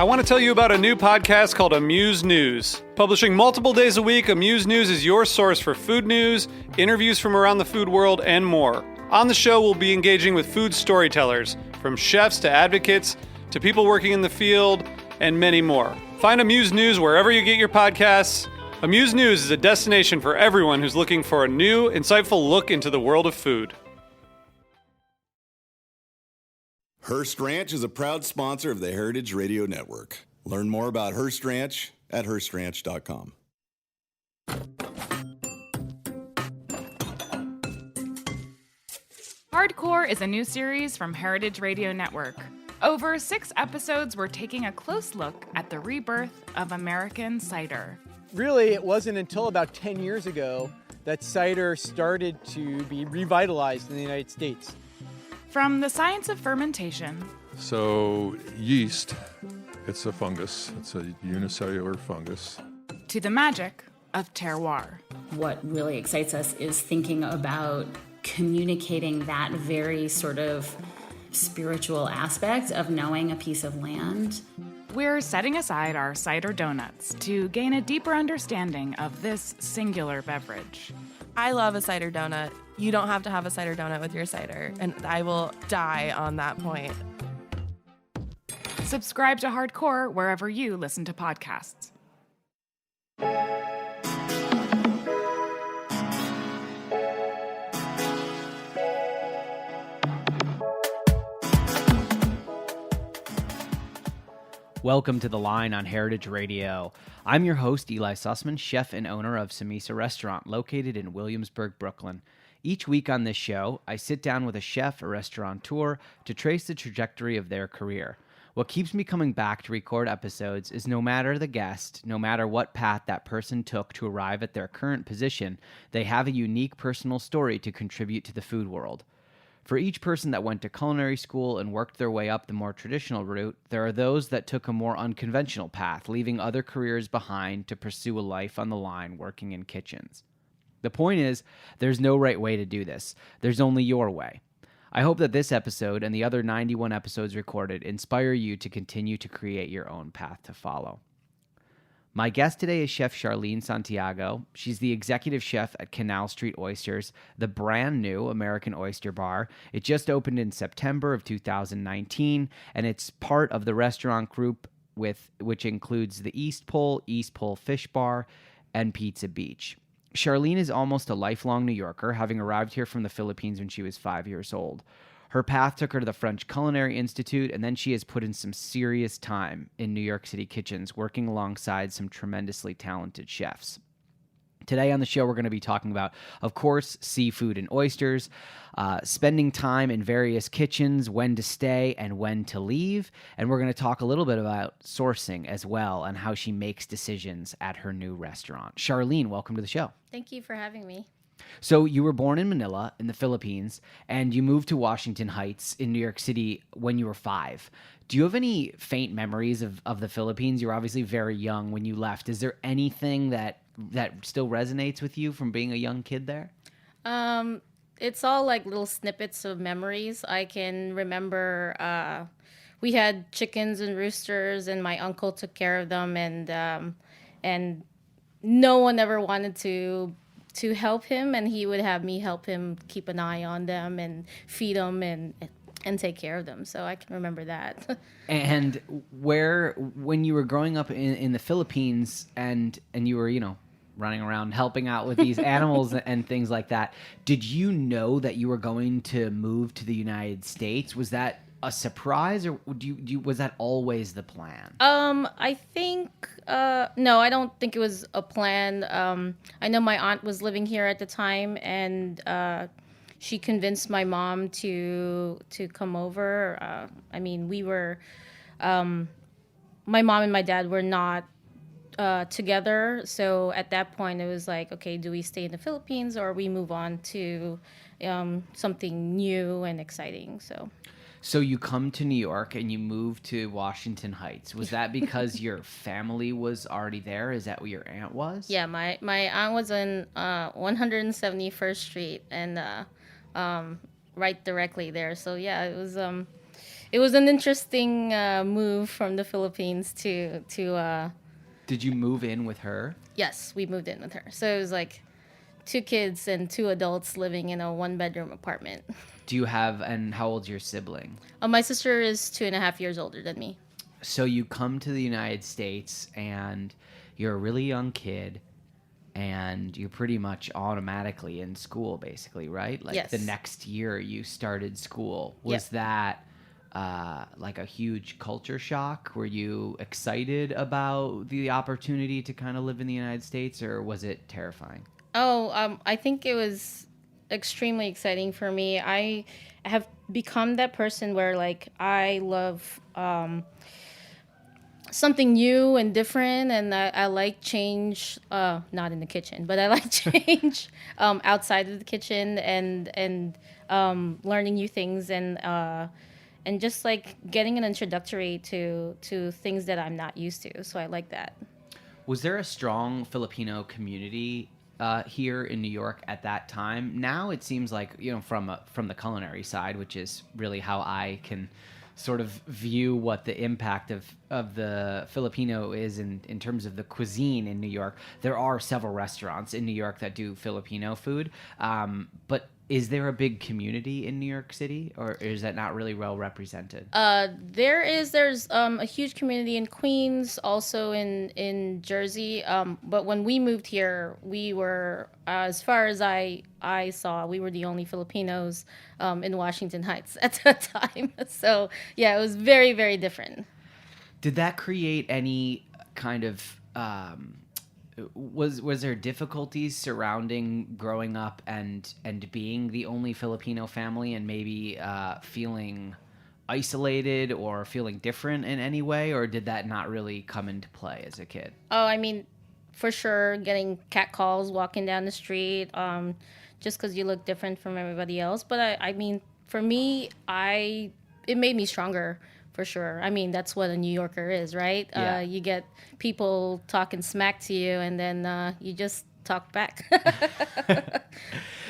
I want to tell you about a new podcast called Amuse News. Publishing multiple days a week, Amuse News is your source for food news, interviews from around the food world, and more. On the show, we'll be engaging with food storytellers, from chefs to advocates to people working in the field, and many more. Find Amuse News wherever you get your podcasts. Amuse News is a destination for everyone who's looking for a new, insightful look into the world of food. Hearst Ranch is a proud sponsor of the Heritage Radio Network. Learn more about Hearst Ranch at HearstRanch.com. Hardcore is a new series from Heritage Radio Network. Over 6 episodes, we're taking a close look at the rebirth of American cider. Really, it wasn't until about 10 years ago that cider started to be revitalized in the United States. From the science of fermentation. So yeast, it's a fungus. It's a unicellular fungus. To the magic of terroir. What really excites us is thinking about communicating that very sort of spiritual aspect of knowing a piece of land. We're setting aside our cider donuts to gain a deeper understanding of this singular beverage. I love a cider donut. You don't have to have a cider donut with your cider, and I will die on that point. Subscribe to Hardcore wherever you listen to podcasts. Welcome to The Line on Heritage Radio. I'm your host, Eli Sussman, chef and owner of Samisa Restaurant, located in Williamsburg, Brooklyn. Each week on this show, I sit down with a chef or restaurateur to trace the trajectory of their career. What keeps me coming back to record episodes is no matter the guest, no matter what path that person took to arrive at their current position, they have a unique personal story to contribute to the food world. For each person that went to culinary school and worked their way up the more traditional route, there are those that took a more unconventional path, leaving other careers behind to pursue a life on the line working in kitchens. The point is, there's no right way to do this. There's only your way. I hope that this episode and the other 91 episodes recorded inspire you to continue to create your own path to follow. My guest today is Chef Charlene Santiago. She's the executive chef at Canal Street Oysters, the brand new American Oyster Bar. It just opened in September of 2019, and it's part of the restaurant group which includes the East Pole Fish Bar, and Pizza Beach. Charlene is almost a lifelong New Yorker, having arrived here from the Philippines when she was 5 years old. Her path took her to the French Culinary Institute, and then she has put in some serious time in New York City kitchens, working alongside some tremendously talented chefs. Today on the show, we're going to be talking about, of course, seafood and oysters, spending time in various kitchens, when to stay and when to leave, and we're going to talk a little bit about sourcing as well and how she makes decisions at her new restaurant. Charlene, welcome to the show. Thank you for having me. So you were born in Manila in the Philippines, and you moved to Washington Heights in New York City when you were 5. Do you have any faint memories of the Philippines? You were obviously very young when you left. Is there anything that still resonates with you from being a young kid there? It's all like little snippets of memories. I can remember we had chickens and roosters, and my uncle took care of them, and no one ever wanted to help him, and he would have me help him keep an eye on them and feed them and take care of them. So I can remember that. And when you were growing up in the Philippines and you were, running around helping out with these animals and things like that, did you know that you were going to move to the United States? Was that a surprise, or was that always the plan? I think no, I don't think it was a plan. I know my aunt was living here at the time, and she convinced my mom to come over. We were my mom and my dad were not together, so at that point it was like, okay, do we stay in the Philippines or we move on to something new and exciting? So you come to New York and you move to Washington Heights. Was that because your family was already there? Is that where your aunt was? Yeah, my aunt was in 171st Street and right directly there. So yeah, it it was an interesting move from the Philippines to Did you move in with her? yes, we moved in with her. So it was like 2 kids and 2 adults living in a 1-bedroom apartment. Do you have, and how old's your sibling? My sister is 2.5 years older than me. So you come to the United States and you're a really young kid and you're pretty much automatically in school, basically, right? Like Yes. the next year you started school. Was that like a huge culture shock? Were you excited about the opportunity to kind of live in the United States, or was it terrifying? I think it was extremely exciting for me. I have become that person where like I love something new and different, and I like change. Not in the kitchen, but I like change outside of the kitchen and learning new things and just like getting an introductory to things that I'm not used to. So I like that. Was there a strong Filipino community here in New York at that time? Now it seems like, from the culinary side, which is really how I can sort of view what the impact of the Filipino is in terms of the cuisine in New York. There are several restaurants in New York that do Filipino food, but is there a big community in New York City, or is that not really well represented? There's a huge community in Queens, also in Jersey. But when we moved here, we were, as far as I saw, we were the only Filipinos in Washington Heights at that time. So yeah, it was very, very different. Did that create any kind of was there difficulties surrounding growing up and being the only Filipino family, and maybe feeling isolated or feeling different in any way, or did that not really come into play as a kid? Oh, I mean, for sure, getting catcalls walking down the street, just because you look different from everybody else. But I mean, for me, it made me stronger. For sure. I mean, that's what a New Yorker is, right? Yeah. You get people talking smack to you, and then you just talk back.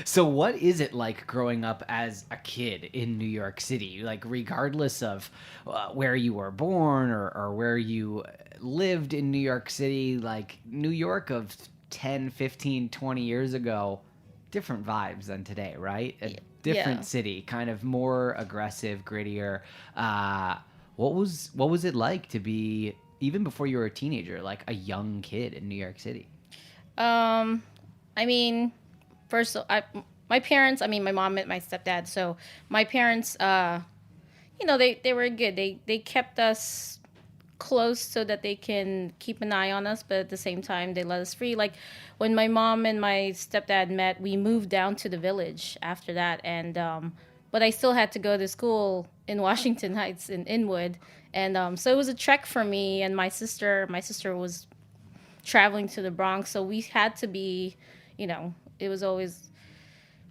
So what is it like growing up as a kid in New York City? Like, regardless of where you were born or where you lived in New York City, like New York of 10, 15, 20 years ago, different vibes than today, right? A different city, kind of more aggressive, grittier. What was it like to be, even before you were a teenager, like a young kid in New York City? I mean, first, my parents, my mom and my stepdad. So my parents, they were good. They kept us close so that they can keep an eye on us, but at the same time, they let us free. Like when my mom and my stepdad met, we moved down to the village after that, and but I still had to go to school in Washington Heights in Inwood, and so it was a trek for me and my sister. My sister was traveling to the Bronx, so we had to be, it was always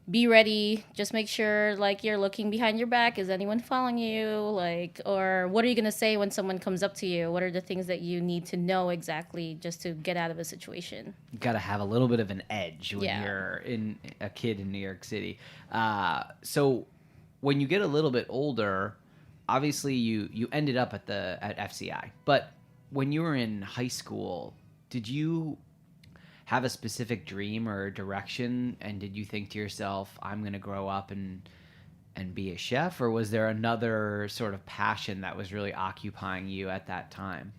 be ready. Just make sure like you're looking behind your back. Is anyone following you? Like, or what are you gonna say when someone comes up to you? What are the things that you need to know exactly just to get out of a situation? You got to have a little bit of an edge when you're a kid in New York City. So when you get a little bit older, obviously you ended up at FCI, but when you were in high school, did you have a specific dream or direction, and did you think to yourself, I'm going to grow up and be a chef, or was there another sort of passion that was really occupying you at that time?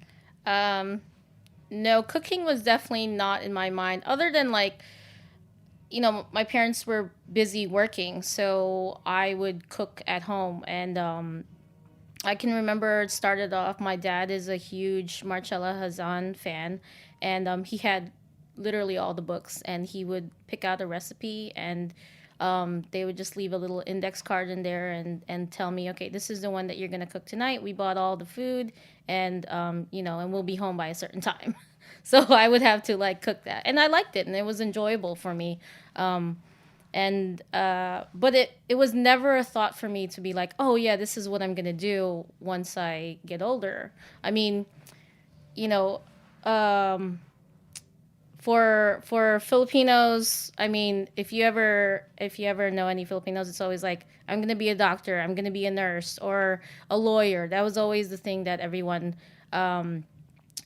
No, cooking was definitely not in my mind, other than like, my parents were busy working, so I would cook at home. And I can remember it started off, my dad is a huge Marcella Hazan fan, and he had literally all the books, and he would pick out a recipe, and they would just leave a little index card in there and tell me, okay, this is the one that you're going to cook tonight. We bought all the food, and and we'll be home by a certain time. So I would have to like cook that, and I liked it, and it was enjoyable for me. But it was never a thought for me to be like, oh yeah, this is what I'm going to do once I get older. I mean, for Filipinos, I mean, if you ever know any Filipinos, it's always like, I'm gonna be a doctor, I'm gonna be a nurse, or a lawyer. That was always the thing that everyone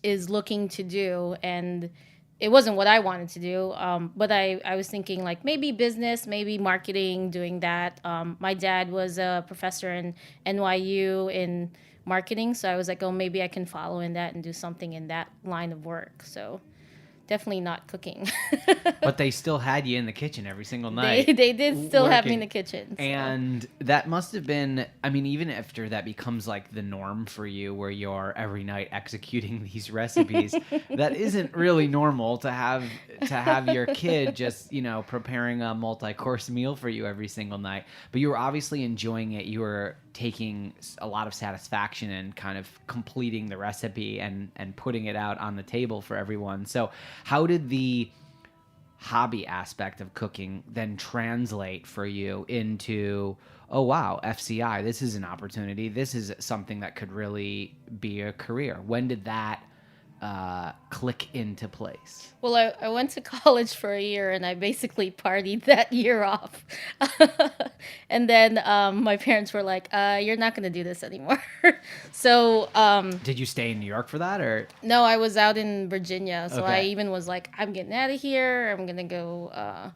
is looking to do, and it wasn't what I wanted to do. But I was thinking like maybe business, maybe marketing, doing that. My dad was a professor in NYU in marketing, so I was like, oh, maybe I can follow in that and do something in that line of work. So definitely not cooking. But they still had you in the kitchen every single night. They did still have me in working. the kitchen. So. And that must have been, I mean, even after that becomes like the norm for you, where you're every night executing these recipes, that isn't really normal to have your kid just, preparing a multi-course meal for you every single night. But you were obviously enjoying it. You were taking a lot of satisfaction in kind of completing the recipe and putting it out on the table for everyone. So how did the hobby aspect of cooking then translate for you into, oh wow, FCI, this is an opportunity, this is something that could really be a career? When did that click into place? Well, I went to college for a year and I basically partied that year off. And then my parents were like, you're not going to do this anymore. So... did you stay in New York for that, or? No, I was out in Virginia. So Okay. I even was like, I'm getting out of here. I'm going to go,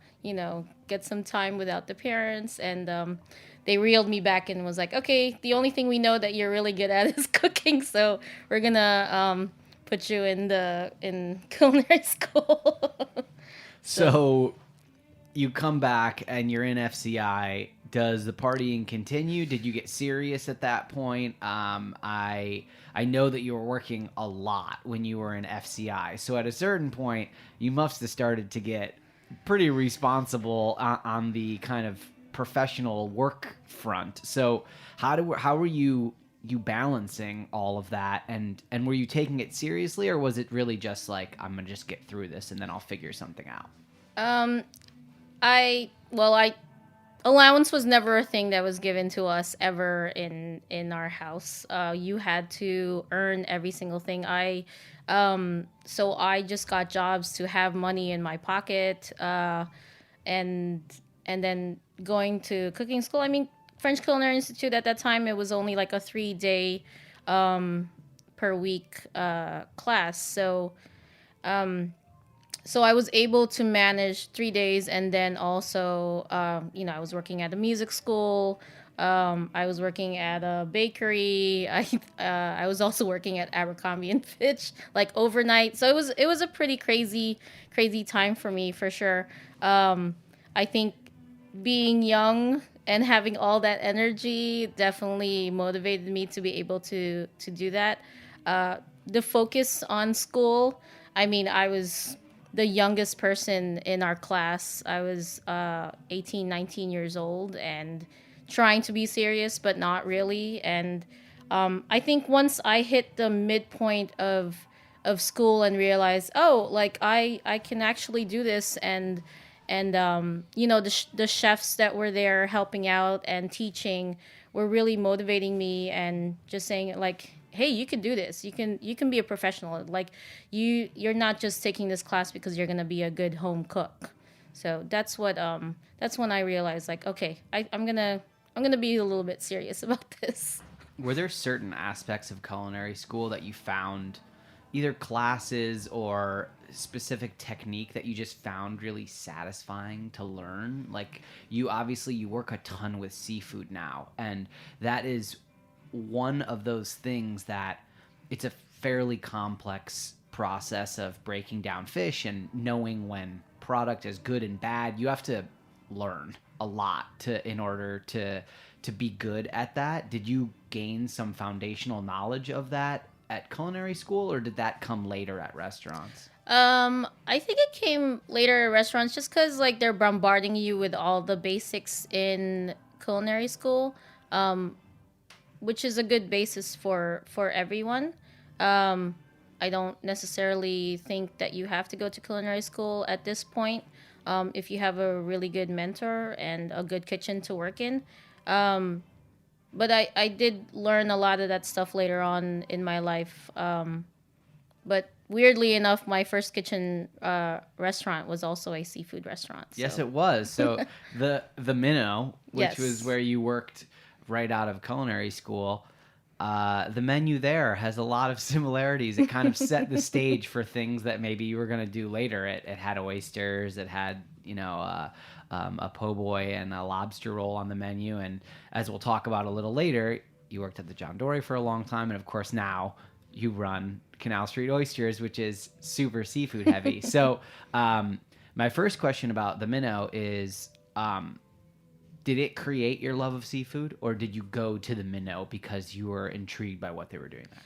get some time without the parents. And they reeled me back and was like, okay, the only thing we know that you're really good at is cooking. So we're going to... put you in culinary school. So you come back and you're in FCI. Does the partying continue? Did you get serious at that point? I know that you were working a lot when you were in FCI. So at a certain point, you must have started to get pretty responsible on the kind of professional work front. So how were you balancing all of that, and were you taking it seriously, or was it really just like, I'm gonna just get through this and then I'll figure something out? Allowance was never a thing that was given to us ever in our house. You had to earn every single thing. So I just got jobs to have money in my pocket, and then going to cooking school. I mean, French Culinary Institute at that time, it was only like a 3-day per week class. So I was able to manage 3 days, and then also, I was working at a music school. I was working at a bakery. I was also working at Abercrombie and Fitch, like overnight. So it was a pretty crazy time for me, for sure. I think being young and having all that energy definitely motivated me to be able to do that. The focus on school, I mean, I was the youngest person in our class. I was 18, 19 years old and trying to be serious, but not really. And I think once I hit the midpoint of school and realized, oh, like I can actually do this, and the chefs that were there helping out and teaching were really motivating me and just saying like, hey, you can do this. You can be a professional. Like you're not just taking this class because you're gonna be a good home cook. So that's when I realized like, okay, I'm gonna be a little bit serious about this. Were there certain aspects of culinary school that you found, either classes or specific technique, that you just found really satisfying to learn? Like, you work a ton with seafood now, and that is one of those things that it's a fairly complex process of breaking down fish and knowing when product is good and bad. You have to learn a lot in order to be good at that. Did you gain some foundational knowledge of that at culinary school, or did that come later at restaurants? I think it came later at restaurants, just because like they're bombarding you with all the basics in culinary school, which is a good basis for everyone. I don't necessarily think that you have to go to culinary school at this point, if you have a really good mentor and a good kitchen to work in. But I did learn a lot of that stuff later on in my life. But weirdly enough, my first kitchen restaurant was also a seafood restaurant. So. Yes, it was. So the Minnow, which Yes. was where you worked right out of culinary school, the menu there has a lot of similarities. It kind of set the stage for things that maybe you were going to do later. It had oysters. It had, a po' boy and a lobster roll on the menu. And as we'll talk about a little later, you worked at the John Dory for a long time. And of course, now you run Canal Street Oysters, which is super seafood heavy. So my first question about the Minnow is, did it create your love of seafood, or did you go to the Minnow because you were intrigued by what they were doing there?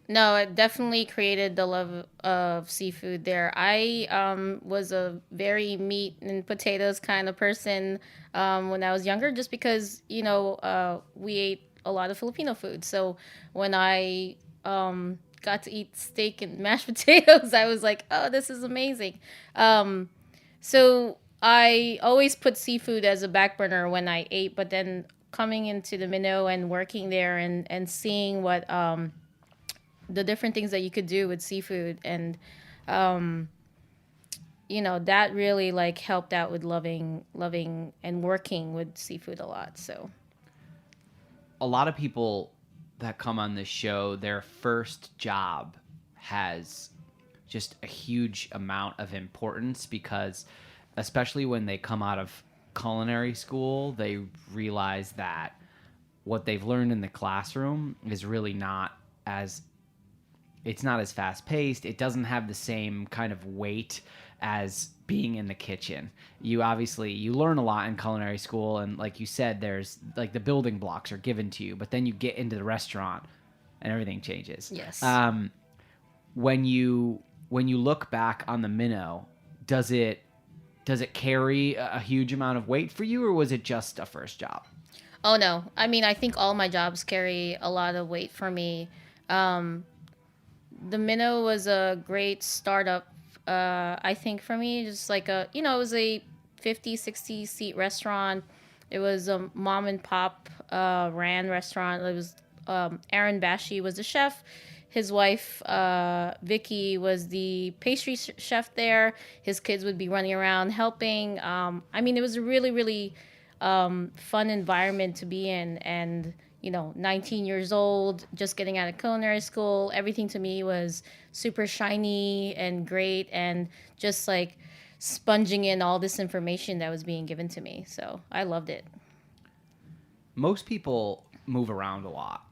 No, it definitely created the love of seafood there. I was a very meat and potatoes kind of person when I was younger, just because, we ate a lot of Filipino food. So when I got to eat steak and mashed potatoes, I was like, oh, this is amazing. So I always put seafood as a back burner when I ate, but then coming into the Minnow and working there and seeing what the different things that you could do with seafood, and that really like helped out with loving and working with seafood a lot. So a lot of people that come on this show, their first job has just a huge amount of importance, because especially when they come out of culinary school, they realize that what they've learned in the classroom is really not as fast paced. It doesn't have the same kind of weight as being in the kitchen. You learn a lot in culinary school, and like you said, there's like the building blocks are given to you, but then you get into the restaurant and everything changes. Yes. When you look back on the Minnow, does it carry a huge amount of weight for you, or was it just a first job? Oh no. I mean, I think all my jobs carry a lot of weight for me. The Minnow was a great startup, I think, for me. Just like it was a 50, 60 seat restaurant. It was a mom and pop ran restaurant. It was Aaron Bashi was the chef. His wife, Vicky, was the pastry chef there. His kids would be running around helping. It was a really, really fun environment to be in. And 19 years old, just getting out of culinary school. Everything to me was super shiny and great, and just like sponging in all this information that was being given to me. So I loved it. Most people move around a lot.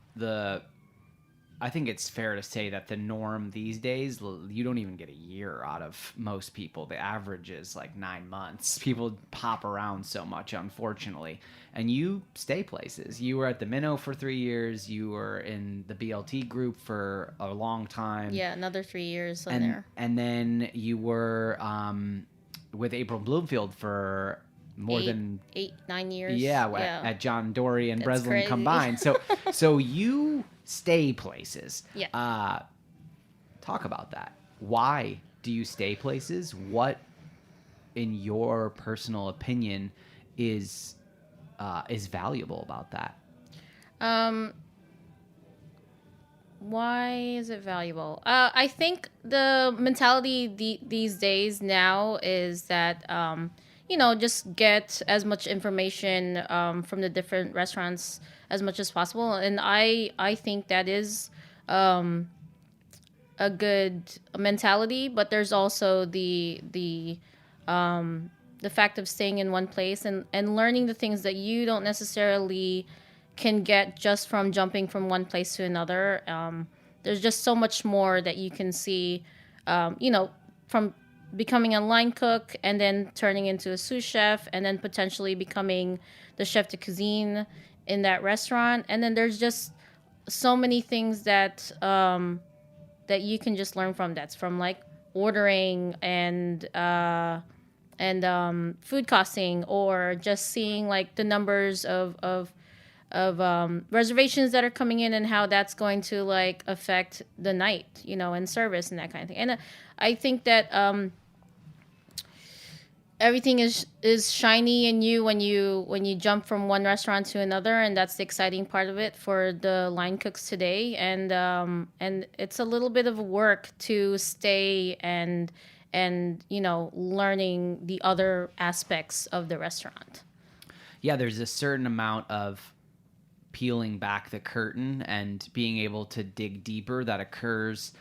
I think it's fair to say that the norm these days, you don't even get a year out of most people. The average is like 9 months. People pop around so much, unfortunately. And you stay places. You were at the Minnow for 3 years. You were in the BLT group for a long time. Yeah, another 3 years in there. And then you were with April Bloomfield for more than 8-9 years. Yeah, at John Dory and That's Breslin crazy. combined. So you stay places. Yeah. Talk about that. Why do you stay places? What, in your personal opinion, is valuable about that? Why is it valuable? I think the mentality these days now is that just get as much information from the different restaurants as much as possible, and I think that is a good mentality. But there's also the fact of staying in one place and learning the things that you don't necessarily can get just from jumping from one place to another. There's just so much more that you can see, from becoming a line cook and then turning into a sous chef and then potentially becoming the chef de cuisine in that restaurant. And then there's just so many things that that you can just learn from. That's from like ordering and food costing, or just seeing like the numbers of reservations that are coming in and how that's going to like affect the night, and service and that kind of thing. And I think that everything is shiny and new when you jump from one restaurant to another, and that's the exciting part of it for the line cooks today. And it's a little bit of work to stay and learning the other aspects of the restaurant. Yeah, there's a certain amount of peeling back the curtain and being able to dig deeper that occurs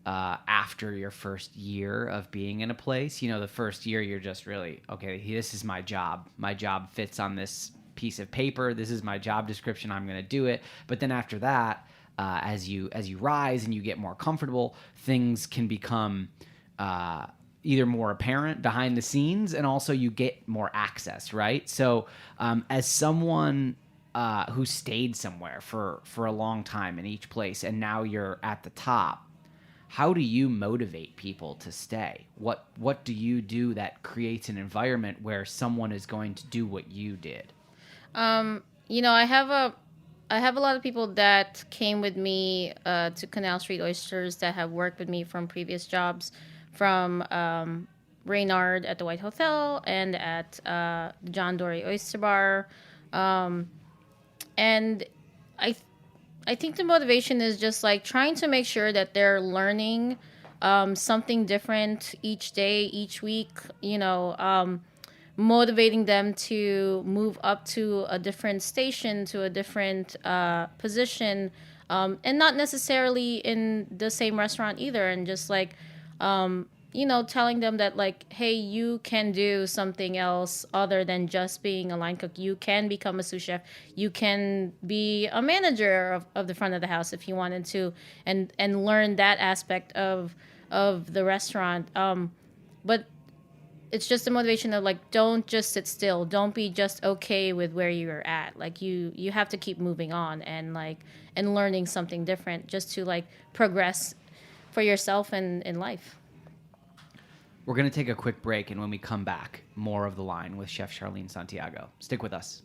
after your first year of being in a place. The first year you're just really, okay, this is my job. My job fits on this piece of paper. This is my job description. I'm going to do it. But then after that, as you rise and you get more comfortable, things can become either more apparent behind the scenes, and also you get more access, right? So as someone who stayed somewhere for a long time in each place, and now you're at the top, how do you motivate people to stay? What do you do that creates an environment where someone is going to do what you did? I have a lot of people that came with me to Canal Street Oysters that have worked with me from previous jobs, from Reynard at the White Hotel and at John Dory Oyster Bar. And I think the motivation is just like trying to make sure that they're learning something different each day, each week, motivating them to move up to a different station, to a different position, and not necessarily in the same restaurant either. And just like, telling them that, like, hey, you can do something else other than just being a line cook. You can become a sous chef. You can be a manager of the front of the house if you wanted to, and learn that aspect of the restaurant. But it's just a motivation of, like, don't just sit still. Don't be just okay with where you're at. Like, you have to keep moving on and learning something different just to, like, progress for yourself and in life. We're going to take a quick break, and when we come back, more of The Line with Chef Charlene Santiago. Stick with us.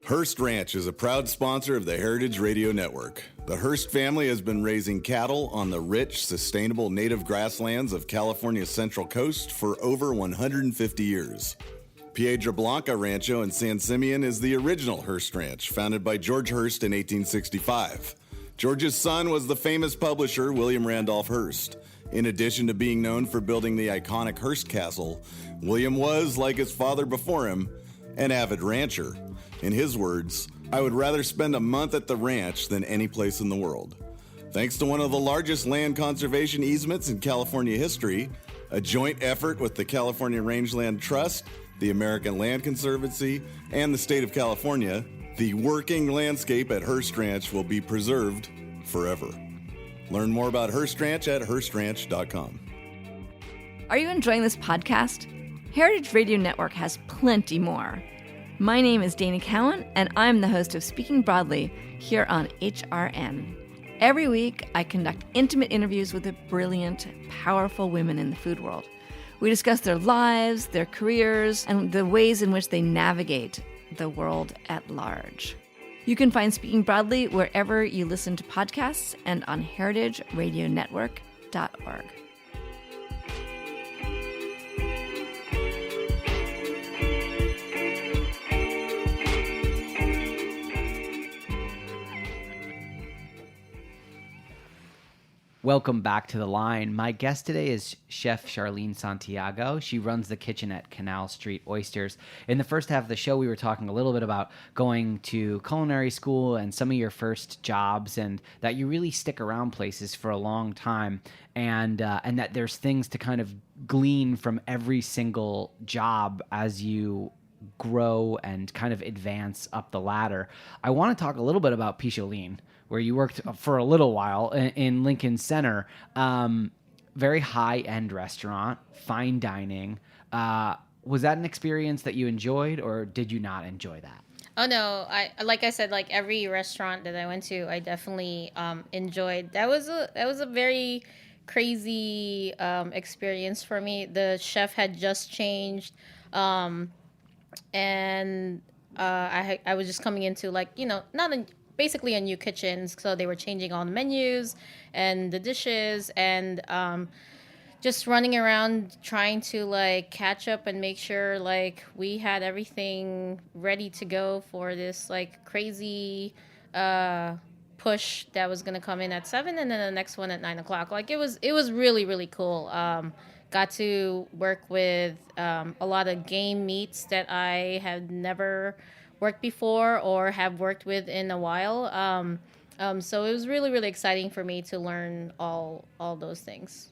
Hearst Ranch is a proud sponsor of the Heritage Radio Network. The Hearst family has been raising cattle on the rich, sustainable native grasslands of California's Central Coast for over 150 years. Piedra Blanca Rancho in San Simeon is the original Hearst Ranch, founded by George Hearst in 1865. George's son was the famous publisher William Randolph Hearst. In addition to being known for building the iconic Hearst Castle, William was, like his father before him, an avid rancher. In his words, "I would rather spend a month at the ranch than any place in the world." Thanks to one of the largest land conservation easements in California history, a joint effort with the California Rangeland Trust, the American Land Conservancy, and the state of California, the working landscape at Hearst Ranch will be preserved forever. Learn more about Hearst Ranch at HearstRanch.com. Are you enjoying this podcast? Heritage Radio Network has plenty more. My name is Dana Cowan, and I'm the host of Speaking Broadly here on HRN. Every week, I conduct intimate interviews with the brilliant, powerful women in the food world. We discuss their lives, their careers, and the ways in which they navigate the world at large. You can find Speaking Broadly wherever you listen to podcasts and on heritageradionetwork.org. Welcome back to The Line. My guest today is Chef Charlene Santiago. She runs the kitchen at Canal Street Oysters. In the first half of the show, we were talking a little bit about going to culinary school and some of your first jobs, and that you really stick around places for a long time, and that there's things to kind of glean from every single job as you grow and kind of advance up the ladder. I want to talk a little bit about Picholine, where you worked for a little while in Lincoln Center. Very high-end restaurant, fine dining. Was that an experience that you enjoyed, or did you not enjoy that? Oh, no. Like I said, like every restaurant that I went to, I definitely enjoyed. That was a very crazy experience for me. The chef had just changed. And I was just coming into like, basically a new kitchen. So they were changing all the menus and the dishes, and just running around trying to like catch up and make sure like we had everything ready to go for this like crazy push that was going to come in at 7 and then the next one at 9 o'clock. Like it was really, really cool. Got to work with a lot of game meats that I had never worked before or have worked with in a while. So it was really, really exciting for me to learn all those things.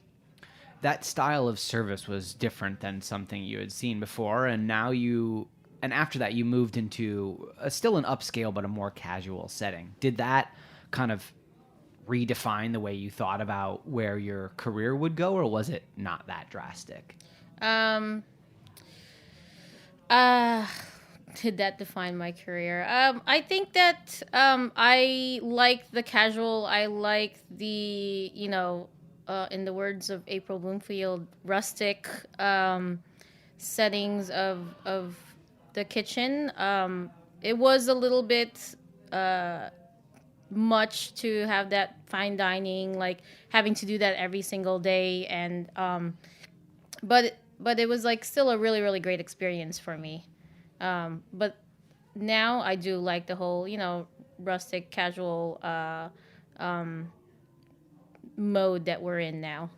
That style of service was different than something you had seen before, and now and after that you moved into still an upscale but a more casual setting. Did that kind of redefine the way you thought about where your career would go, or was it not that drastic? Did that define my career? I think that I like the casual. I like the, in the words of April Bloomfield, rustic settings of the kitchen. It was a little bit much to have that fine dining, like having to do that every single day, and but it was like still a really, really great experience for me. But now I do like the whole, rustic, casual mode that we're in now.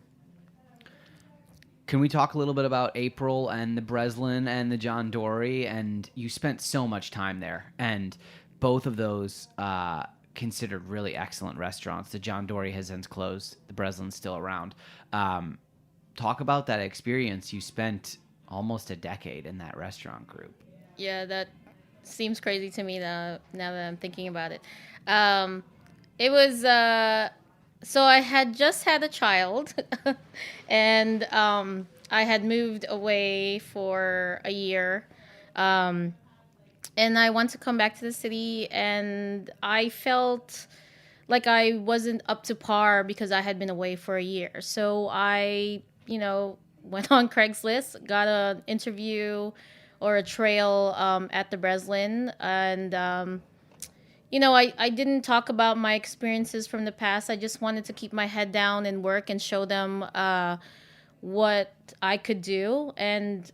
Can we talk a little bit about April and the Breslin and the John Dory? And you spent so much time there, and both of those considered really excellent restaurants. The John Dory has since closed. The Breslin's still around. Talk about that experience. You spent almost a decade in that restaurant group. Yeah, that seems crazy to me now that I'm thinking about it. It was so I had just had a child, and I had moved away for a year, and I wanted to come back to the city, and I felt like I wasn't up to par because I had been away for a year. So I, went on Craigslist, got an interview or a trail at the Breslin, and I didn't talk about my experiences from the past. I just wanted to keep my head down and work and show them what I could do, and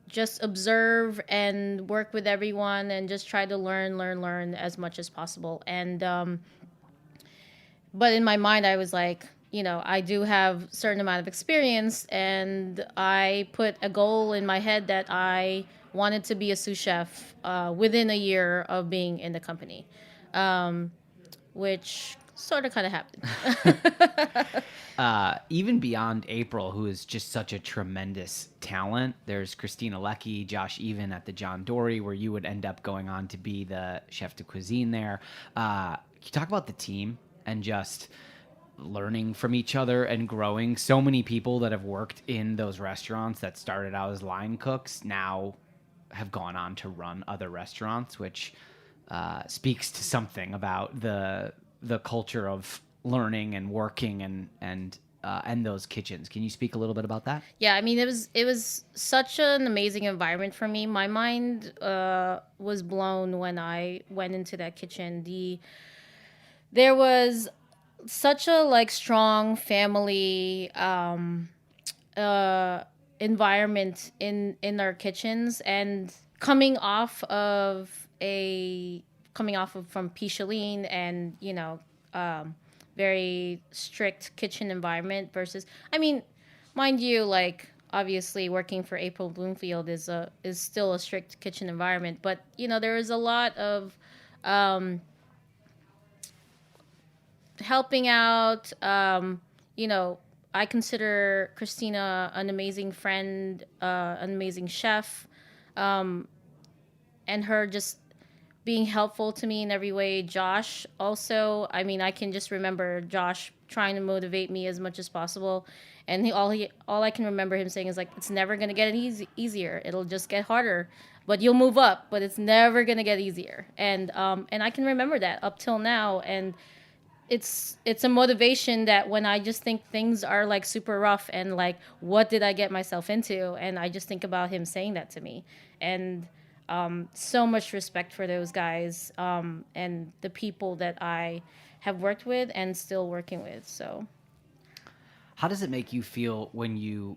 just observe and work with everyone and just try to learn as much as possible. And but in my mind, I was like, I do have a certain amount of experience, and I put a goal in my head that I wanted to be a sous chef within a year of being in the company, which sort of kind of happened. Even beyond April, who is just such a tremendous talent, there's Christina Leckie, Josh Even at the John Dory, where you would end up going on to be the chef de cuisine there. Can you talk about the team and just learning from each other and growing? So many people that have worked in those restaurants that started out as line cooks now have gone on to run other restaurants, which speaks to something about the culture of learning and working and those kitchens. Can you speak a little bit about that? Yeah, I mean, it was such an amazing environment for me. My mind was blown when I went into that kitchen. There was such a strong family environment in our kitchens, and coming off of from Charlene and very strict kitchen environment versus, I mean, mind you, obviously working for April Bloomfield is still a strict kitchen environment, but there is a lot of helping out. I consider Christina an amazing friend, an amazing chef, and her just being helpful to me in every way. Josh also, I mean, I can just remember Josh trying to motivate me as much as possible, and all I can remember him saying is it's never gonna get easier. It'll just get harder, but you'll move up. But it's never gonna get easier, and I can remember that up till now, and it's a motivation that when I just think things are like super rough and like what did I get myself into, and I just think about him saying that to me, and so much respect for those guys and the people that I have worked with and still working with. So How does it make you feel when you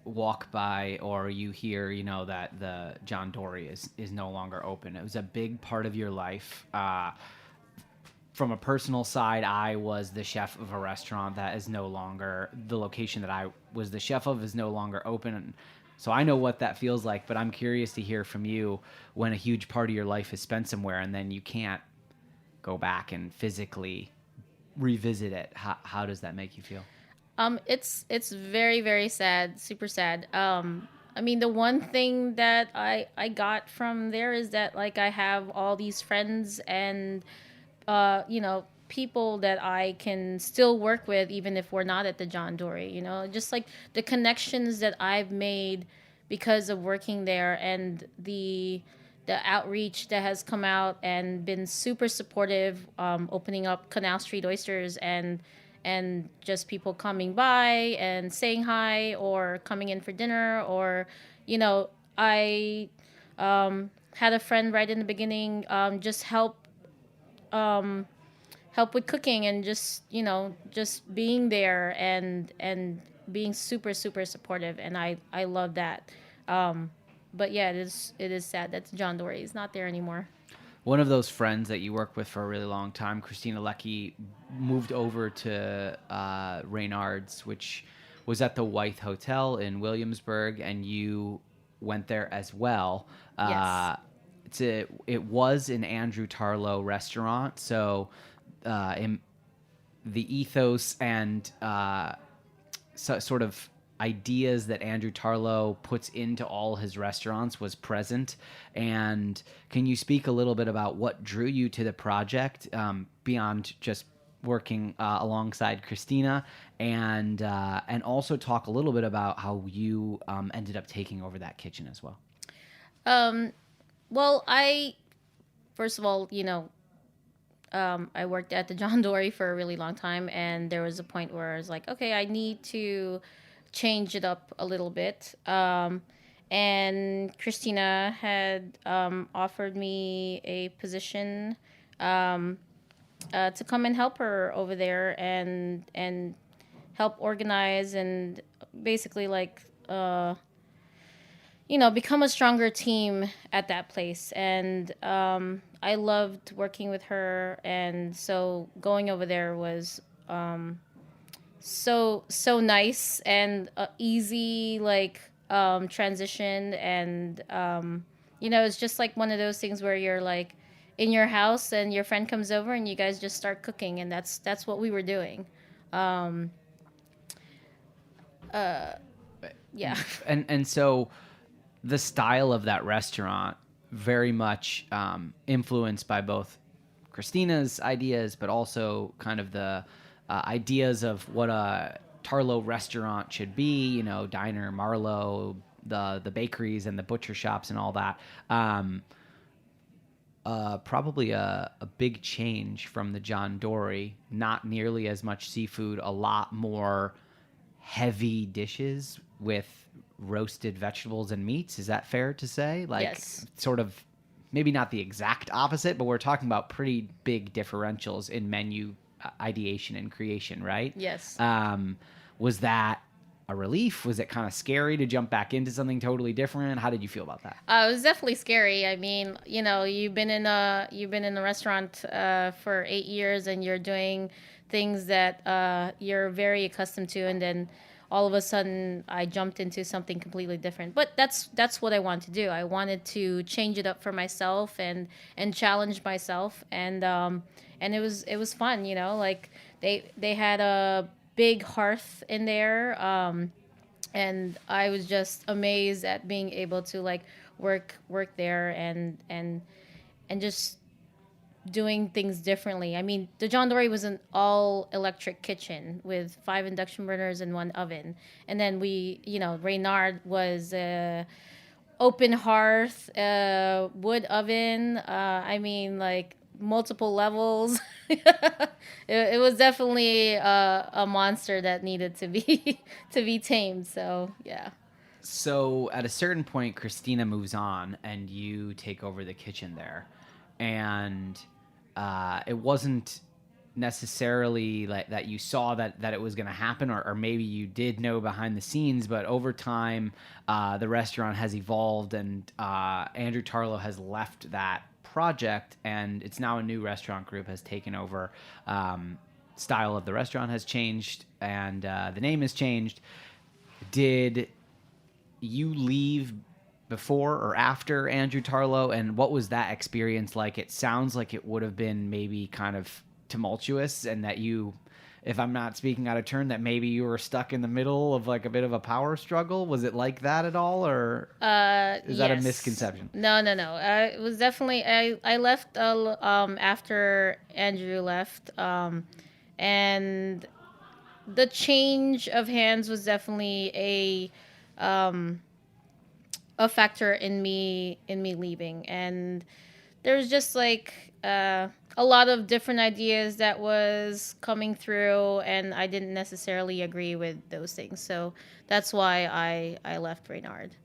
walk by or you hear, that the John Dory is no longer open? It was a big part of your life. From a personal side, I was the chef of a restaurant that is no longer, the location that I was the chef of is no longer open. So I know what that feels like, but I'm curious to hear from you when a huge part of your life is spent somewhere and then you can't go back and physically revisit it. How does that make you feel? It's very, very sad, super sad. I mean, the one thing that I got from there is that like I have all these friends and people that I can still work with even if we're not at the John Dory, just like the connections that I've made because of working there, and the outreach that has come out and been super supportive, opening up Canal Street Oysters and just people coming by and saying hi or coming in for dinner, or I had a friend right in the beginning just help with cooking and just being there and being super, super supportive, and I love that. But yeah, it is sad that John Dory is not there anymore. One of those friends that you worked with for a really long time, Christina Leckie, moved over to Reynard's, which was at the Wythe Hotel in Williamsburg, and you went there as well. Yes. It was an Andrew Tarlow restaurant, so the ethos and sort of ideas that Andrew Tarlow puts into all his restaurants was present. And can you speak a little bit about what drew you to the project beyond just working alongside Christina, and also talk a little bit about how you ended up taking over that kitchen as well? Well, first of all, I worked at the John Dory for a really long time, and there was a point where I was like, okay, I need to change it up a little bit. And Christina had offered me a position to come and help her over there and help organize and basically become a stronger team at that place. And I loved working with her, and so going over there was so nice and easy, transition. And it's just like one of those things where you're like in your house and your friend comes over and you guys just start cooking, and that's what we were doing. Yeah. And so the style of that restaurant very much influenced by both Christina's ideas, but also kind of the ideas of what a Tarlow restaurant should be, Diner, Marlowe, the bakeries and the butcher shops and all that. Probably a big change from the John Dory. Not nearly as much seafood, a lot more heavy dishes with roasted vegetables and meats. Is that fair to say? Yes. Sort of, maybe not the exact opposite, but we're talking about pretty big differentials in menu ideation and creation, right? Yes. Was that a relief? Was it kind of scary to jump back into something totally different? How did you feel about that? It was definitely scary. I mean, you've been in a restaurant for 8 years, and you're doing things that you're very accustomed to, and then all of a sudden I jumped into something completely different. But that's what I wanted to do. I wanted to change it up for myself and challenge myself, and it was fun. They had a big hearth in there, and I was just amazed at being able to work there and just doing things differently. I mean, the John Dory was an all-electric kitchen with 5 induction burners and 1 oven. And then Reynard was open hearth, wood oven. multiple levels. It was definitely a monster that needed to be to be tamed. So yeah. So at a certain point, Christina moves on, and you take over the kitchen there, and it wasn't necessarily like that you saw that it was going to happen, or maybe you did know behind the scenes, but over time the restaurant has evolved, and Andrew Tarlow has left that project, and it's now a new restaurant group has taken over. Style of the restaurant has changed, and the name has changed. Did you leave before or after Andrew Tarlow, and what was that experience like? It sounds like it would have been maybe kind of tumultuous, and that you, if I'm not speaking out of turn, that maybe you were stuck in the middle of like a bit of a power struggle. Was it like that at all, or is that a misconception? No. It was definitely I left after Andrew left, and the change of hands was definitely a factor in me leaving, and there was just like a lot of different ideas that was coming through, and I didn't necessarily agree with those things. So that's why I left Reynard.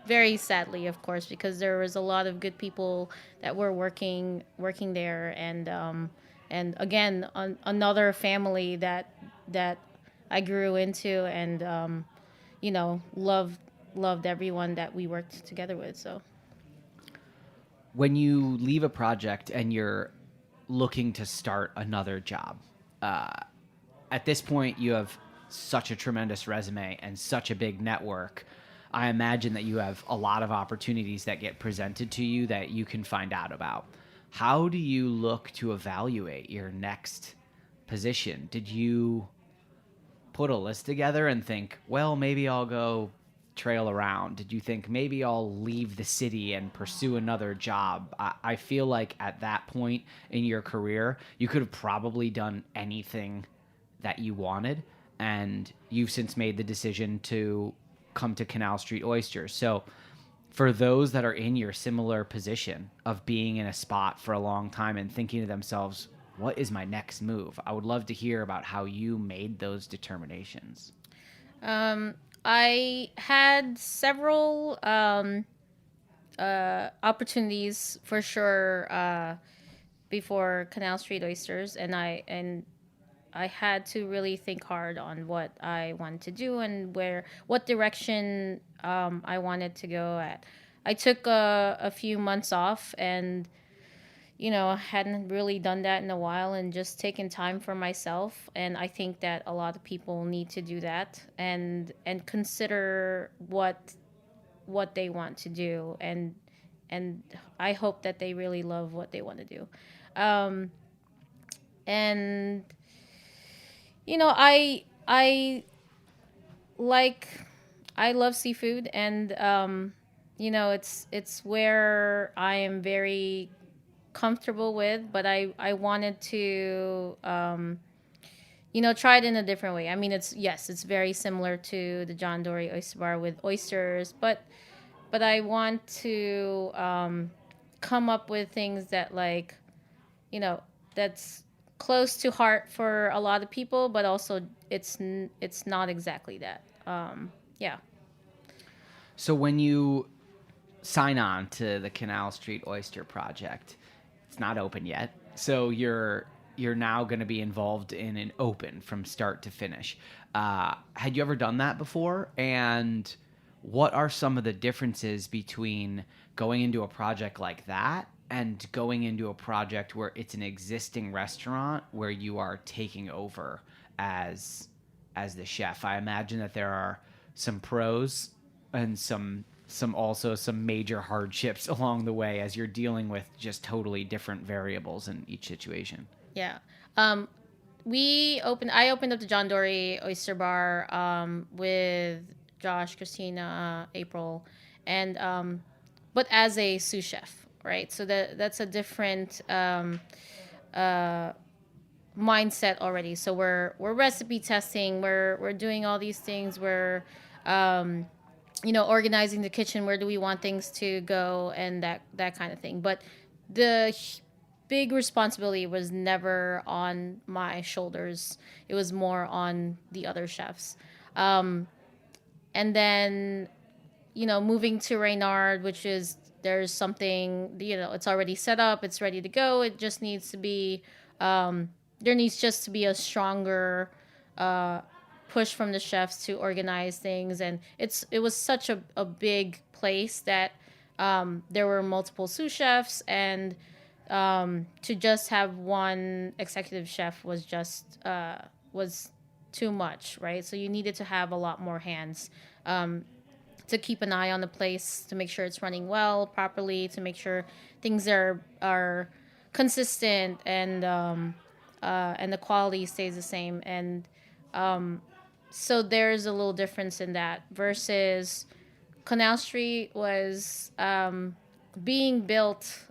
Very sadly, of course, because there was a lot of good people that were working there, and again, another family that I grew into, and loved everyone that we worked together with. So when you leave a project and you're looking to start another job, at this point you have such a tremendous resume and such a big network. I imagine that you have a lot of opportunities that get presented to you that you can find out about. How do you look to evaluate your next position? Did you put a list together and think, well, maybe I'll go trail around? Did you think maybe I'll leave the city and pursue another job? I feel like at that point in your career, you could have probably done anything that you wanted, and you've since made the decision to come to Canal Street Oysters. So for those that are in your similar position of being in a spot for a long time and thinking to themselves, what is my next move? I would love to hear about how you made those determinations. I had several opportunities for sure before Canal Street Oysters, and I had to really think hard on what I wanted to do and what direction I wanted to go at. I took a few months off, and I hadn't really done that in a while, and just taken time for myself. And I think that a lot of people need to do that and consider what they want to do, and I hope that they really love what they want to do. And I love seafood, and it's where I am very comfortable with, but I wanted to try it in a different way. I mean, it's very similar to the John Dory Oyster Bar with oysters, but I want to come up with things that that's close to heart for a lot of people, but also it's not exactly that. Yeah. So when you sign on to the Canal Street Oyster Project, it's not open yet. So you're now going to be involved in an open from start to finish. Had you ever done that before? And what are some of the differences between going into a project like that and going into a project where it's an existing restaurant where you are taking over as the chef? I imagine that there are some pros and some major hardships along the way as you're dealing with just totally different variables in each situation. Yeah. I opened up the John Dory Oyster Bar with Josh, Christina, April, and but as a sous chef, right? So that's a different mindset already. So we're recipe testing, we're doing all these things, we're organizing the kitchen, where do we want things to go, and that kind of thing. But the big responsibility was never on my shoulders. It was more on the other chefs. And then, moving to Reynard, which is, there's something, it's already set up, it's ready to go. It just needs to be, there needs just to be a stronger push from the chefs to organize things. And it was such a big place that there were multiple sous chefs, and to just have one executive chef was just was too much, right? So you needed to have a lot more hands to keep an eye on the place, to make sure it's running well, properly, to make sure things are consistent, and the quality stays the same. And so there's a little difference in that versus Canal Street was being built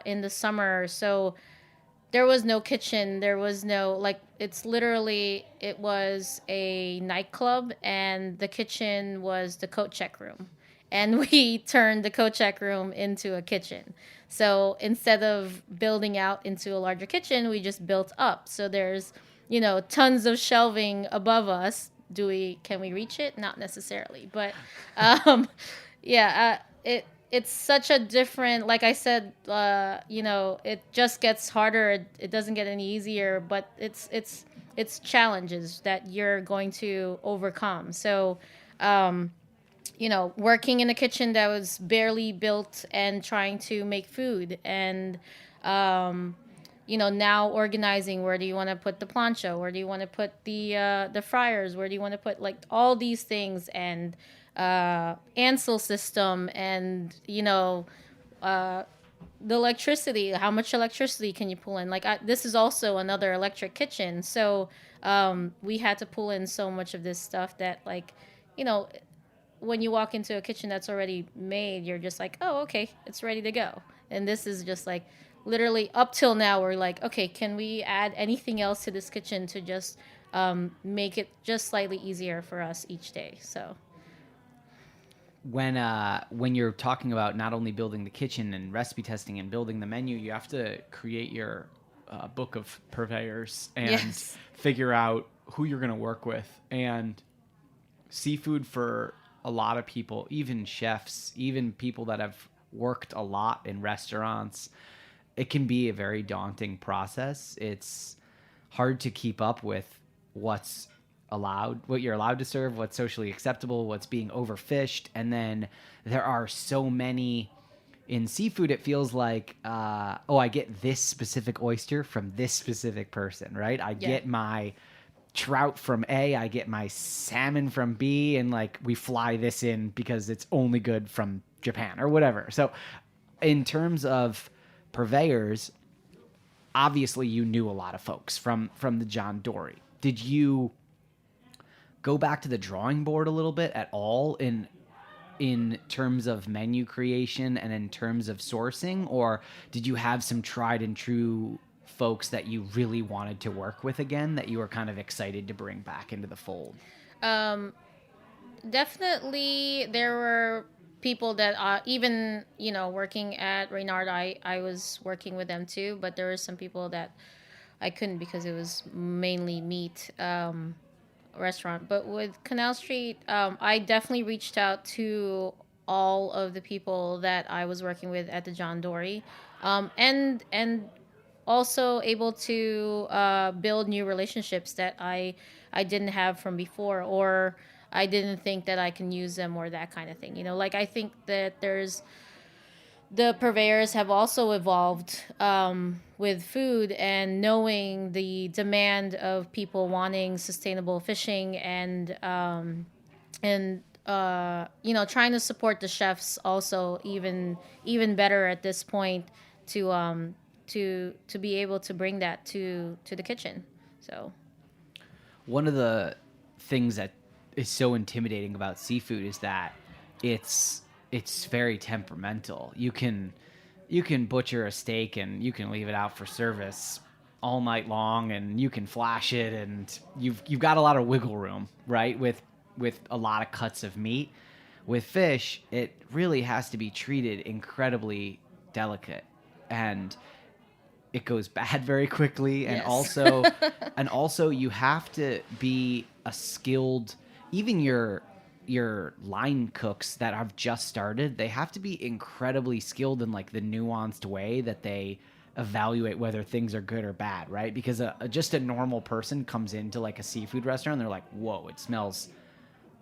in the summer. So there was no kitchen. There was no, it was a nightclub, and the kitchen was the coat check room. And we turned the coat check room into a kitchen. So instead of building out into a larger kitchen, we just built up. So there's, tons of shelving above us. Can we reach it? Not necessarily, but it's such a different, like I said, it just gets harder. It doesn't get any easier, but it's challenges that you're going to overcome. So, working in a kitchen that was barely built and trying to make food, and now organizing, where do you want to put the plancha? Where do you want to put the fryers? Where do you want to put all these things? And Ansel system, and the electricity. How much electricity can you pull in? This is also another electric kitchen, so we had to pull in so much of this stuff that when you walk into a kitchen that's already made, you're just like, oh, okay, it's ready to go. And this is just literally up till now, we're like, okay, can we add anything else to this kitchen to just make it just slightly easier for us each day? So when you're talking about not only building the kitchen and recipe testing and building the menu, you have to create your book of purveyors and figure out who you're going to work with. And seafood, for a lot of people, even chefs, even people that have worked a lot in restaurants, it can be a very daunting process. It's hard to keep up with what's allowed, what you're allowed to serve, what's socially acceptable, what's being overfished. And then there are so many in seafood. It feels like, I get this specific oyster from this specific person, right? I get my trout from A, I get my salmon from B, and we fly this in because it's only good from Japan or whatever. So in terms of purveyors, obviously you knew a lot of folks from the John Dory. Did you go back to the drawing board a little bit at all in terms of menu creation and in terms of sourcing, or did you have some tried and true folks that you really wanted to work with again, that you were kind of excited to bring back into the fold? Definitely there were people that even working at Reynard, I was working with them too, but there were some people that I couldn't because it was mainly meat restaurant. But with Canal Street, I definitely reached out to all of the people that I was working with at the John Dory, and also able to build new relationships that I didn't have from before, or I didn't think that I can use them, or that kind of thing. I think that the purveyors have also evolved with food, and knowing the demand of people wanting sustainable fishing, and trying to support the chefs also even better at this point to be able to bring that to the kitchen. So one of the things that is so intimidating about seafood is that it's very temperamental. You can butcher a steak and you can leave it out for service all night long, and you can flash it, and you've got a lot of wiggle room, right? With a lot of cuts of meat. With fish, it really has to be treated incredibly delicate. And it goes bad very quickly, and Yes. also you have to be a skilled, even your line cooks that have just started, they have to be incredibly skilled in like the nuanced way that they evaluate whether things are good or bad, right? Because just a normal person comes into like a seafood restaurant and they're like, whoa, it smells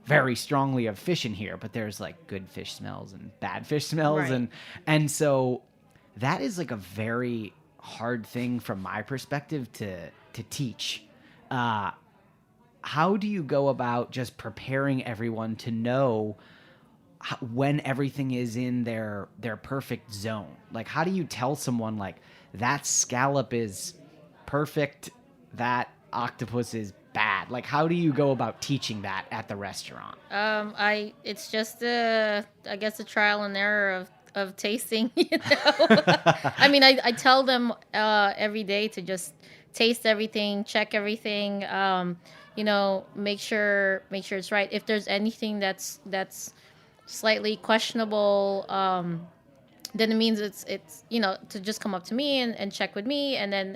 very strongly of fish in here, but there's like good fish smells and bad fish smells. Right. And so that is like a very hard thing from my perspective to teach. How do you go about just preparing everyone to know when everything is in their perfect zone? Like, how do you tell someone like that scallop is perfect, that octopus is bad? Like, how do you go about teaching that at the restaurant? It's just I guess a trial and error of tasting. I mean, I tell them every day to just taste everything, check everything. Make sure it's right. If there's anything that's slightly questionable, then it means it's to just come up to me and check with me, and then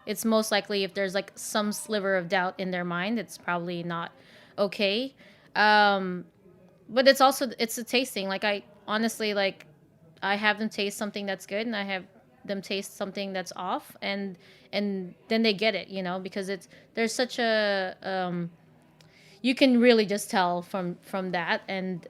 it's most likely if there's like some sliver of doubt in their mind, it's probably not okay. But it's a tasting. Like I honestly like I have them taste something that's good, and I have them taste something that's off, and then they get it, because there's such a you can really just tell from that, and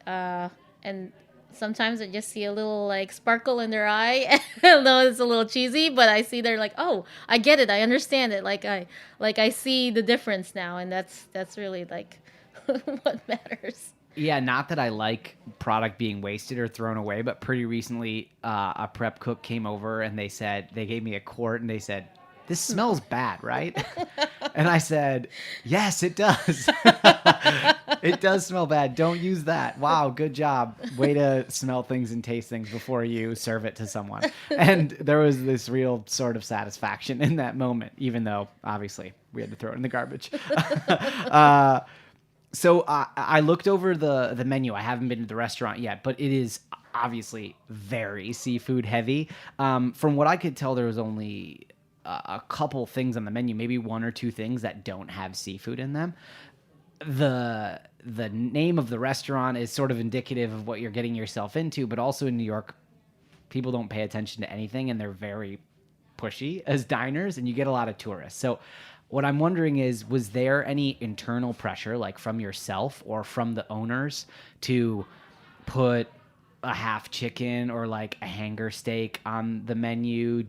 sometimes I just see a little like sparkle in their eye. Although it's a little cheesy, but I see they're like, oh, I get it, I understand it. Like I see the difference now, and that's really like what matters. Yeah, not that I like product being wasted or thrown away, but pretty recently a prep cook came over and they gave me a quart and they said, "This smells bad, right?" And I said, "Yes, it does." It does smell bad. Don't use that. Wow, good job. Way to smell things and taste things before you serve it to someone. And there was this real sort of satisfaction in that moment, even though obviously we had to throw it in the garbage. So I looked over the menu. I haven't been to the restaurant yet, but it is obviously very seafood heavy. From what I could tell, there was only a couple things on the menu, maybe one or two things that don't have seafood in them. The name of the restaurant is sort of indicative of what you're getting yourself into, but also in New York, people don't pay attention to anything, and they're very pushy as diners, and you get a lot of tourists. So what I'm wondering is, was there any internal pressure, like from yourself or from the owners, to put a half chicken or like a hanger steak on the menu?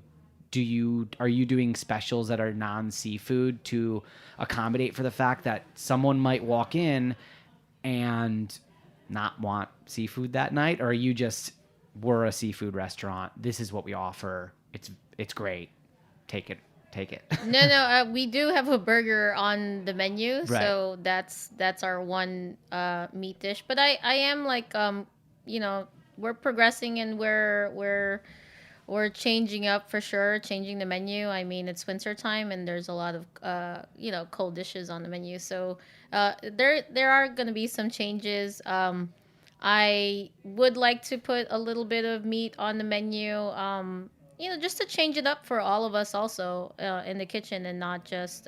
Are you doing specials that are non-seafood to accommodate for the fact that someone might walk in and not want seafood that night? Or are you just, we're a seafood restaurant, this is what we offer, it's great, take it? No, we do have a burger on the menu, Right. So that's our one meat dish. But I am like we're progressing, and we're changing up for sure, changing the menu. I mean, it's winter time, and there's a lot of cold dishes on the menu, so there are going to be some changes. I would like to put a little bit of meat on the menu. Just to change it up for all of us also in the kitchen, and not just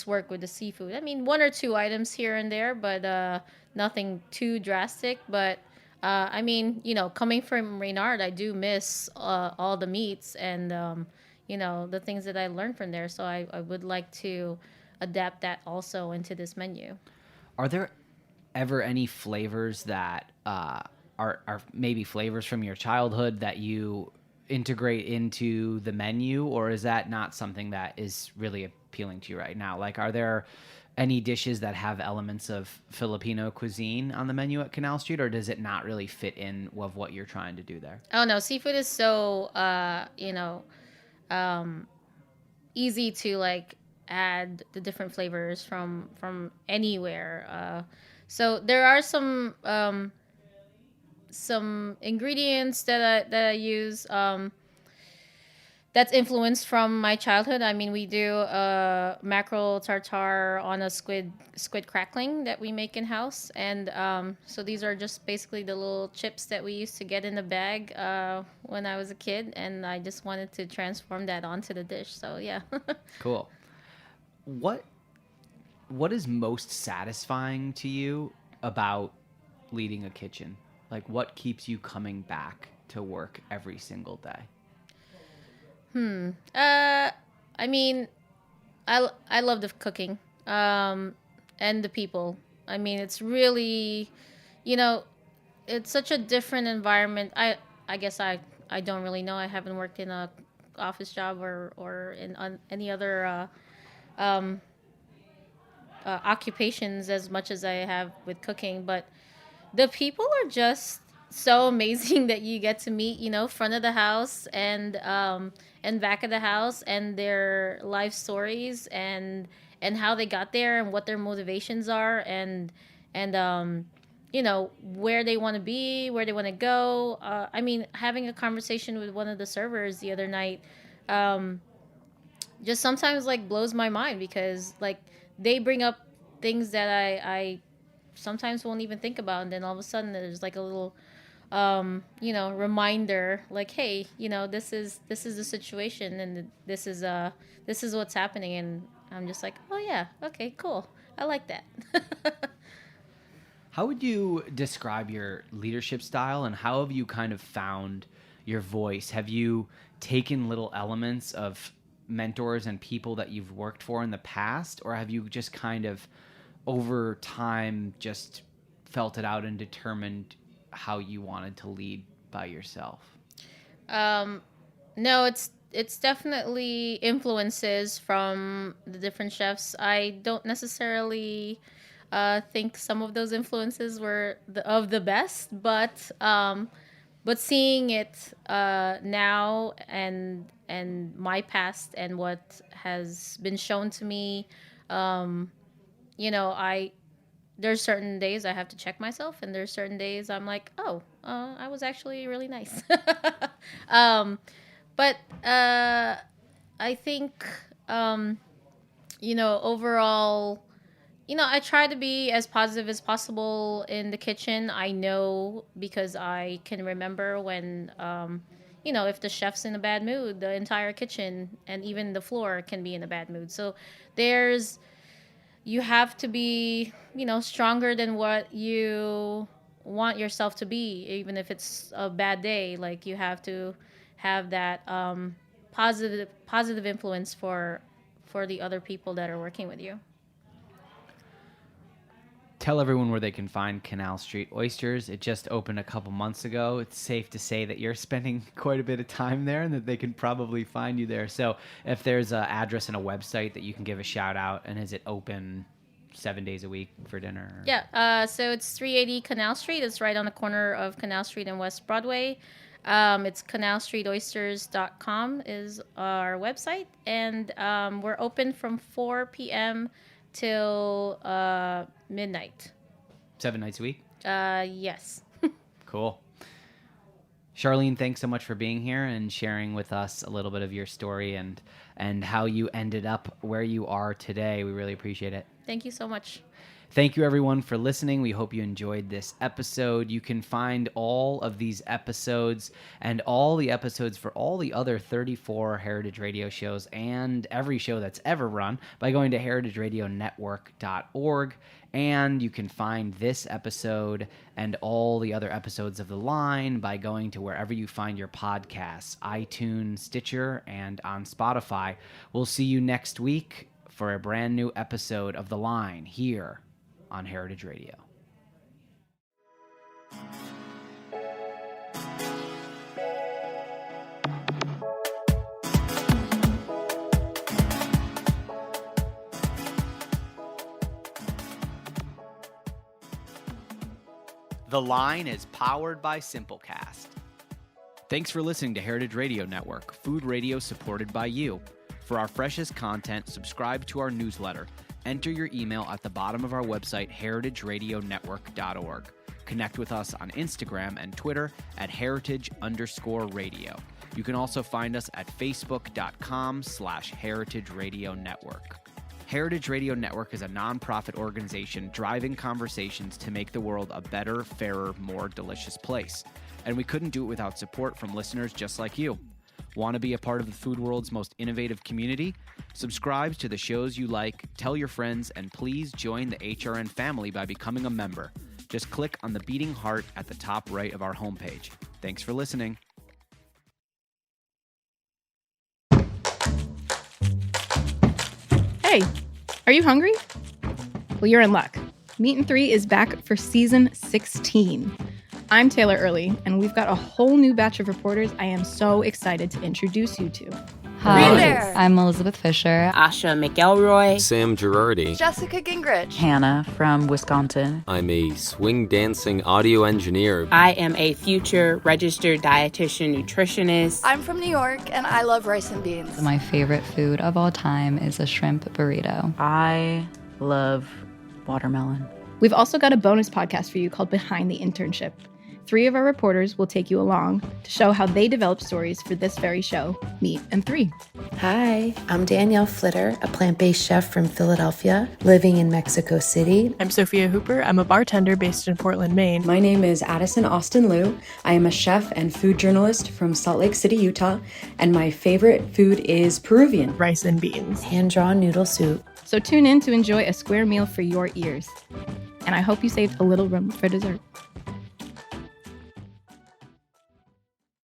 work with the seafood. I mean, one or two items here and there, but nothing too drastic. But I mean, coming from Reynard, I do miss all the meats and the things that I learned from there. So I would like to adapt that also into this menu. Are there ever any flavors that are maybe flavors from your childhood that you integrate into the menu, or is that not something that is really appealing to you right now? Like, are there any dishes that have elements of Filipino cuisine on the menu at Canal Street, or does it not really fit in with what you're trying to do there? Oh no, seafood is so easy to like add the different flavors from anywhere. So there are some ingredients that I use that that's influenced from my childhood. I mean, we do mackerel tartare on a squid crackling that we make in house, and so these are just basically the little chips that we used to get in the bag when I was a kid, and I just wanted to transform that onto the dish. So yeah. Cool. What is most satisfying to you about leading a kitchen? Like, what keeps you coming back to work every single day? I mean, I love the cooking, and the people. I mean, it's really, it's such a different environment. I guess I don't really know. I haven't worked in a office job or in any other occupations as much as I have with cooking, but the people are just so amazing that you get to meet, front of the house and back of the house, and their life stories and how they got there and what their motivations are, and where they want to be, where they want to go. I mean, having a conversation with one of the servers the other night just sometimes like blows my mind, because like they bring up things that I sometimes won't even think about, and then all of a sudden there's like a little reminder, like, hey, this is the situation, and this is what's happening, and I'm just like, oh yeah, okay, cool, I like that. How would you describe your leadership style, and how have you kind of found your voice? Have you taken little elements of mentors and people that you've worked for in the past, or have you just kind of over time just felt it out and determined how you wanted to lead by yourself? No, it's definitely influences from the different chefs. I don't necessarily think some of those influences were of the best, but seeing it now and my past and what has been shown to me, there's certain days I have to check myself, and there's certain days I'm like, oh, I was actually really nice. But I think, overall, I try to be as positive as possible in the kitchen. I know, because I can remember when, if the chef's in a bad mood, the entire kitchen and even the floor can be in a bad mood. So you have to be, stronger than what you want yourself to be, even if it's a bad day. Like, you have to have that positive influence for the other people that are working with you. Tell everyone where they can find Canal Street Oysters. It just opened a couple months ago. It's safe to say that you're spending quite a bit of time there, and that they can probably find you there. So if there's an address and a website that you can give a shout out, and is it open 7 days a week for dinner? Yeah, so it's 380 Canal Street. It's right on the corner of Canal Street and West Broadway. It's canalstreetoysters.com is our website, and we're open from 4 p.m. till midnight. 7 nights a week? Yes. Cool. Charlene, thanks so much for being here and sharing with us a little bit of your story and how you ended up where you are today. We really appreciate it. Thank you so much. Thank you, everyone, for listening. We hope you enjoyed this episode. You can find all of these episodes and all the episodes for all the other 34 Heritage Radio shows and every show that's ever run by going to heritageradionetwork.org. And you can find this episode and all the other episodes of The Line by going to wherever you find your podcasts, iTunes, Stitcher, and on Spotify. We'll see you next week for a brand new episode of The Line here on Heritage Radio. The Line is powered by Simplecast. Thanks for listening to Heritage Radio Network, food radio supported by you. For our freshest content, subscribe to our newsletter. Enter your email at the bottom of our website, heritageradionetwork.org. Connect with us on Instagram and Twitter at heritage_radio. You can also find us at facebook.com/Heritage Radio Network. Heritage Radio Network is a nonprofit organization driving conversations to make the world a better, fairer, more delicious place. And we couldn't do it without support from listeners just like you. Want to be a part of the food world's most innovative community? Subscribe to the shows you like, tell your friends, and please join the HRN family by becoming a member. Just click on the beating heart at the top right of our homepage. Thanks for listening. Hey, are you hungry? Well, you're in luck. Meat and 3 is back for season 16. I'm Taylor Early, and we've got a whole new batch of reporters I am so excited to introduce you to. Hi, I'm Elizabeth Fisher. Asha McElroy. Sam Girardi. Jessica Gingrich. Hannah from Wisconsin. I'm a swing dancing audio engineer. I am a future registered dietitian nutritionist. I'm from New York, and I love rice and beans. My favorite food of all time is a shrimp burrito. I love watermelon. We've also got a bonus podcast for you called Behind the Internship. 3 of our reporters will take you along to show how they develop stories for this very show, Meat and 3. Hi, I'm Danielle Flitter, a plant-based chef from Philadelphia, living in Mexico City. I'm Sophia Hooper. I'm a bartender based in Portland, Maine. My name is Addison Austin Liu. I am a chef and food journalist from Salt Lake City, Utah, and my favorite food is Peruvian. Rice and beans. Hand-drawn noodle soup. So tune in to enjoy a square meal for your ears. And I hope you saved a little room for dessert.